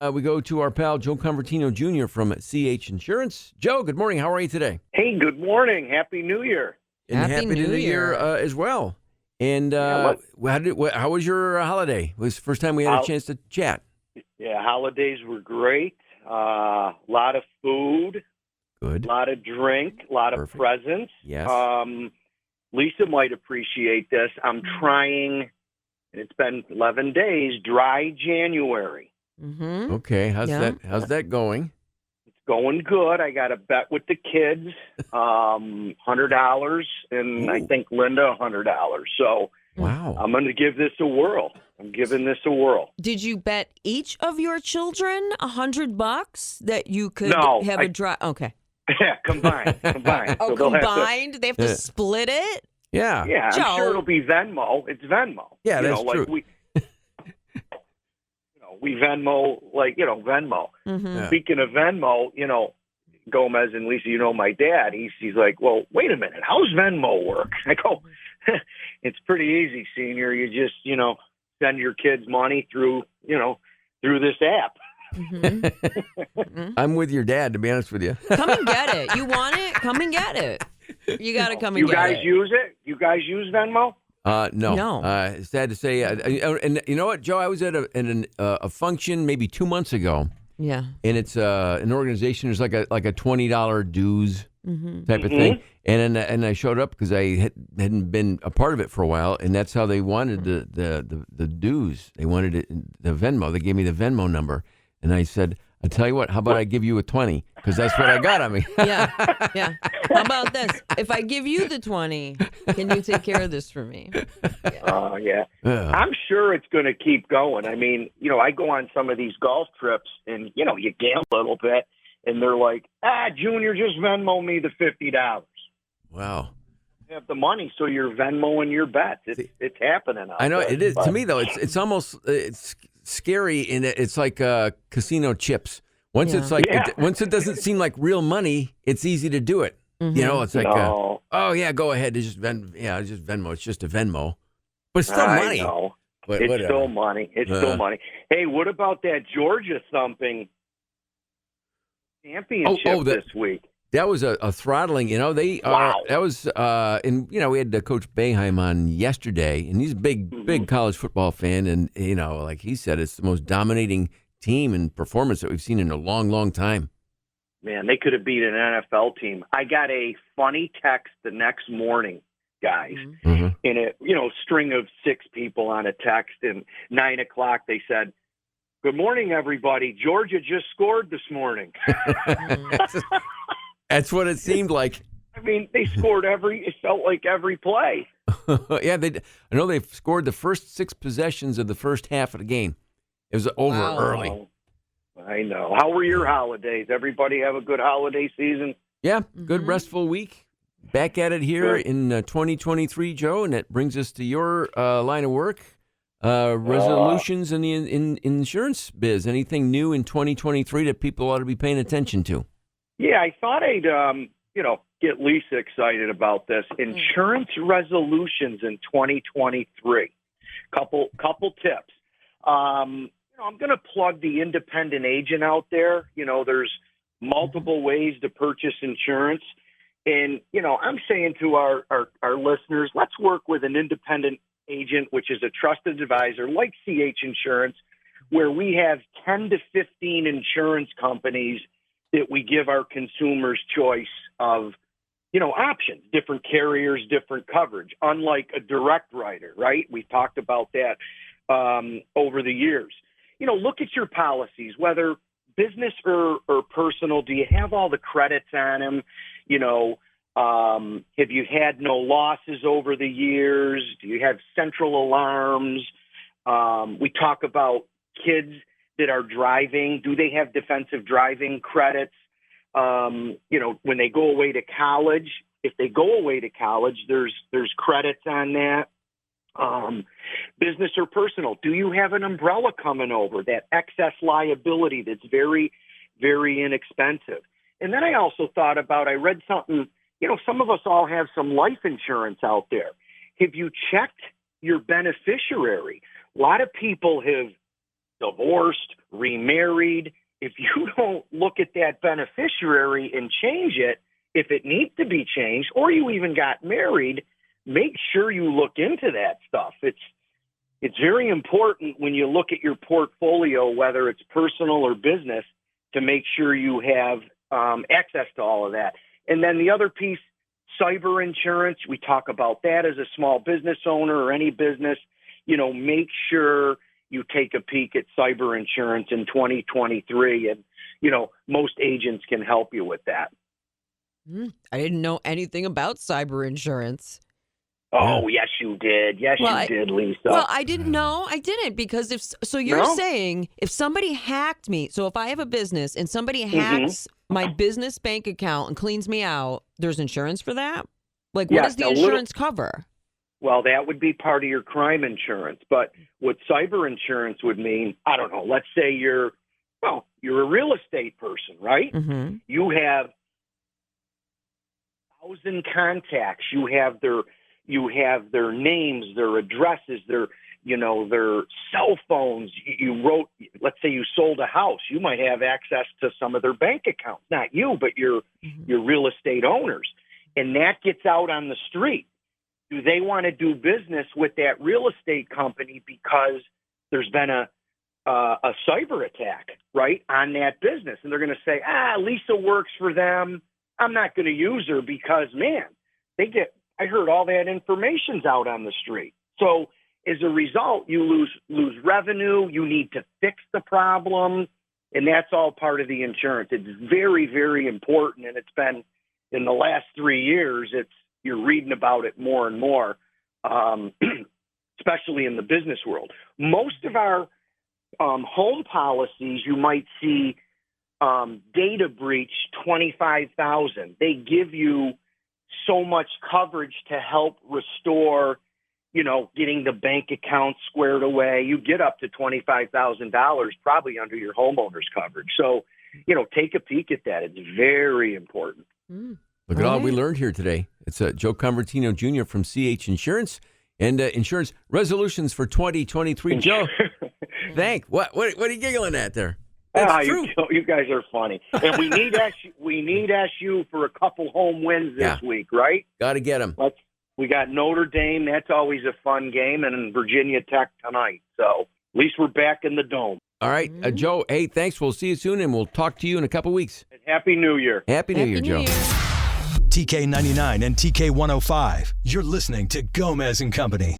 We go to our pal Joe Convertino Jr. from CH Insurance. Joe, good morning. How are you today? Hey, good morning. Happy New Year. And happy New Year as well. And how was your holiday? It was the first time we had a chance to chat. Yeah, holidays were great. A lot of food. Good. A lot of drink. A lot of presents. Yes. Lisa might appreciate this. I'm trying, and it's been 11 days, dry January. Mm-hmm. Okay, how's that going? It's going good. I got a bet with the kids, $100, and Ooh. I think Linda $100. So wow, I'm going to give this a whirl. I'm giving this a whirl. Did you bet each of your children $100 that you could have a dry? Okay. Yeah, combined. Oh, so combined? They have to split it? Yeah. Yeah, Joe. I'm sure it'll be Venmo. It's Venmo. Yeah, that's true. We Venmo, Venmo. Mm-hmm. Yeah. Speaking of Venmo, Gomez and Lisa, my dad, he's like, well, wait a minute, how's Venmo work? I go, it's pretty easy, senior. You just, send your kids money through this app. Mm-hmm. I'm with your dad, to be honest with you. Come and get it. You want it? Come and get it. You got to come and You get guys it. use it? You guys use Venmo? No. Sad to say. And you know what, Joe? I was at a function maybe 2 months ago. Yeah. And it's an organization. There's like a $20 dues Mm-hmm. type of thing. And I showed up because I hadn't been a part of it for a while, and that's how they wanted the dues. They wanted it, the Venmo. They gave me the Venmo number, and I said, "I tell you what, how about I give you a 20? Because that's what I got on me." Yeah. How about this? If I give you the 20, can you take care of this for me? Yeah. I'm sure it's going to keep going. I mean, I go on some of these golf trips, and, you gamble a little bit, and they're like, Junior, just Venmo me the $50. Wow. You have the money, so you're Venmoing your bets. It's happening. I know it is. To me, though, it's almost scary, and it's like casino chips. Once it's like once it doesn't seem like real money, it's easy to do it. Mm-hmm. It's like oh yeah, go ahead. It's just just Venmo. It's just a Venmo, but it's still money. I know. But it's whatever. still money. It's still money. Hey, what about that Georgia thumping championship this week? That was a throttling. They wow. That was and we had Coach Boeheim on yesterday, and he's a big college football fan, and like he said, it's the most dominating team and performance that we've seen in a long time. Man, they could have beat an NFL team. I got a funny text the next morning, guys, in a string of 6 people on a text, and 9 o'clock they said, "Good morning, everybody. Georgia just scored this morning." That's what it seemed like. I mean, they scored it felt like every play. Yeah, I know they scored the first 6 possessions of the first half of the game. It was over early. I know. How were your holidays? Everybody have a good holiday season? Yeah, good restful week. Back at it here in 2023, Joe, and that brings us to your line of work, resolutions in the insurance biz. Anything new in 2023 that people ought to be paying attention to? Yeah, I thought I'd get Lisa excited about this. Insurance resolutions in 2023. Couple tips. I'm going to plug the independent agent out there. There's multiple ways to purchase insurance. And, I'm saying to our listeners, let's work with an independent agent, which is a trusted advisor like CH Insurance, where we have 10 to 15 insurance companies that we give our consumers choice of, options, different carriers, different coverage, unlike a direct writer, right? We've talked about that over the years. Look at your policies, whether business or personal. Do you have all the credits on them? Have you had no losses over the years? Do you have central alarms? We talk about kids that are driving. Do they have defensive driving credits? When they go away to college, if they go away to college, there's credits on that. Business or personal, do you have an umbrella coming over, that excess liability that's very, very inexpensive? And then I also thought about, I read something, some of us all have some life insurance out there. Have you checked your beneficiary? A lot of people have divorced, remarried, if you don't look at that beneficiary and change it, if it needs to be changed, or you even got married, make sure you look into that stuff. It's very important when you look at your portfolio, whether it's personal or business, to make sure you have access to all of that. And then the other piece, cyber insurance, we talk about that as a small business owner or any business. Make sure you take a peek at cyber insurance in 2023. And, most agents can help you with that. I didn't know anything about cyber insurance. Oh, yes, you did. Yes, you did, Lisa. Well, I didn't know. I didn't because you're saying if somebody hacked me, so if I have a business and somebody hacks my business bank account and cleans me out, there's insurance for that? Like, what does the insurance cover? Well, that would be part of your crime insurance. But what cyber insurance would mean, I don't know, let's say you're a real estate person, right? Mm-hmm. You have 1,000 contacts. You have their names, their addresses, their cell phones. Let's say you sold a house. You might have access to some of their bank accounts. Not you, but your real estate owners. And that gets out on the street. Do they want to do business with that real estate company because there's been a cyber attack, right, on that business? And they're going to say, Lisa works for them. I'm not going to use her because, man, I heard all that information's out on the street. So as a result, you lose revenue. You need to fix the problem. And that's all part of the insurance. It's very, very important. And it's been in the last 3 years, you're reading about it more and more, especially in the business world. Most of our home policies, you might see data breach 25,000. They give you so much coverage to help restore, getting the bank account squared away. You get up to $25,000 probably under your homeowner's coverage. So, take a peek at that. It's very important. Look at all we learned here today. It's Joe Convertino Jr. from CH Insurance and insurance resolutions for 2023. Joe, thanks. What are you giggling at there? That's true. You guys are funny. And we need SU for a couple home wins this week, right? Got to get them. We got Notre Dame. That's always a fun game. And Virginia Tech tonight. So at least we're back in the Dome. All right, Joe, hey, thanks. We'll see you soon, and we'll talk to you in a couple weeks. And Happy New Year. Happy New Year, Joe. TK99 and TK105. You're listening to Gomez and Company.